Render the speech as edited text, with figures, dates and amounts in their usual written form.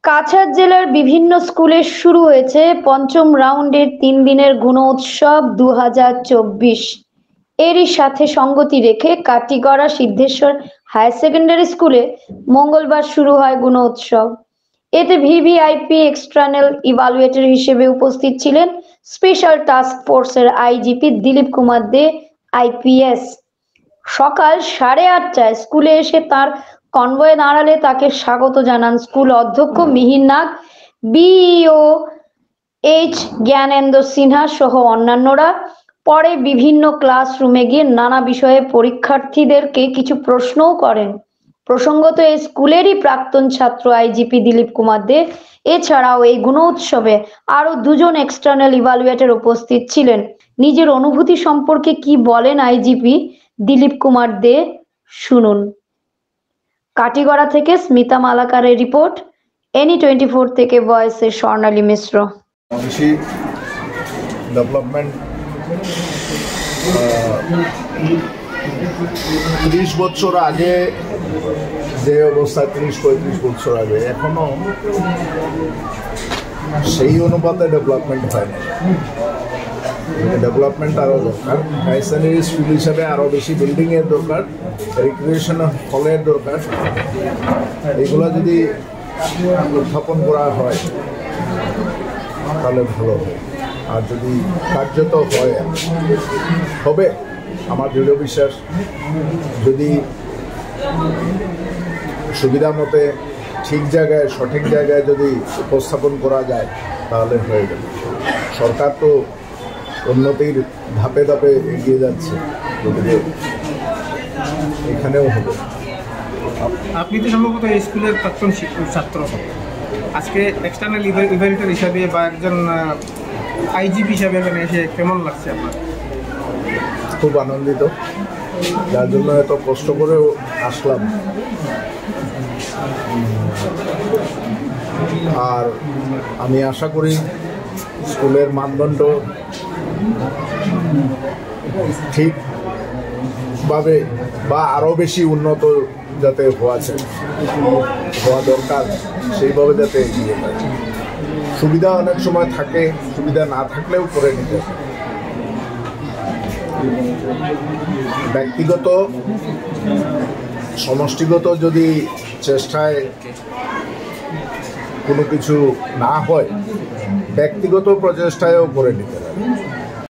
কাছাড় জেলার বিভিন্ন স্কুলে শুরু হয়েছে পঞ্চম রাউন্ডের 3 দিনের গুণোৎসব 2024। এরই সাথে সঙ্গতি রেখে কাটিগড়া সিদ্ধেশ্বর হায়ার সেকেন্ডারি স্কুলে মঙ্গলবার শুরু হয় গুণোৎসব। এতে ভিভিআইপি এক্সটার্নাল ইভালুয়েটর হিসেবে উপস্থিত ছিলেন স্পেশাল টাস্ক ফোর্সের আইজিপি দিলীপ কুমার দে আইপিএস। সকাল 8:30টায় স্কুলে এসে তার কনভয়ে দাঁড়ালে তাকে স্বাগত জানান স্কুল অধ্যক্ষ মিহির নাগ, বিইও এইচ জ্ঞানেন্দ্র সিনহা সহ অন্যান্যরা। পরে বিভিন্ন ক্লাসরুমে গিয়ে নানা বিষয়ে পরীক্ষার্থীদেরকে কিছু প্রশ্নও করেন। প্রসঙ্গত এই স্কুলেরই প্রাক্তন ছাত্র আইজিপি দিলীপ কুমার দে। এছাড়াও এই গুণোৎসবে আরো 2জন এক্সটার্নাল ইভালুয়েটর উপস্থিত ছিলেন। নিজের অনুভূতি সম্পর্কে কি বলেন আইজিপি দিলীপ কুমার দে, শুনুন। কাটিগড়া থেকে স্মিতা মালাকারের রিপোর্ট, NE24 থেকে ভয়েসে স্বর্ণালী মিশ্র। ডেভেলপমেন্ট 30 বছর আগে যে অবস্থায় 30-35 বছর আগে এখনো সেই অনুপাতে ডেভেলপমেন্ট হয়নি। ডেভেলপমেন্ট আরও দরকার। হায়ার সেকেন্ডারি স্কুল হিসাবে আরও বেশি বিল্ডিংয়ের দরকার, রিক্রিয়েশন হলের দরকার। এগুলো যদি উত্থাপন করা হয় তাহলে ভালো হয়। আর যদি কার্যত হবে আমার দৃঢ় বিশ্বাস, যদি সুবিধা মতে ঠিক জায়গায় সঠিক জায়গায় যদি উপস্থাপন করা যায় তাহলে হয়ে যাবে। সরকার তো উন্নতির ধাপে ধাপে এগিয়ে যাচ্ছে, গতিকে এখানেও হবে। আপনি তো সম্ভবত এই স্কুলের প্রাক্তন ছাত্র, আজকে এক্সটার্নাল ইভালুয়েটর হিসাবে বা একজন আইজিপি হিসাবে এখানে এসে কেমন লাগছে আপনার? খুব আনন্দিত, যার জন্য এত কষ্ট করেও আসলাম। আর আমি আশা করি স্কুলের মানদণ্ড ঠিকভাবে বা আরও বেশি উন্নত যাতে হওয়া দরকার সেইভাবে যাতে এগিয়ে যায়। সুবিধা অনেক সময় থাকে, সুবিধা না থাকলেও করে নিতে হবে। ব্যক্তিগত সমষ্টিগত যদি চেষ্টায় কোনো কিছু না হয়, ব্যক্তিগত প্রচেষ্টায়ও করে নিতে হবে।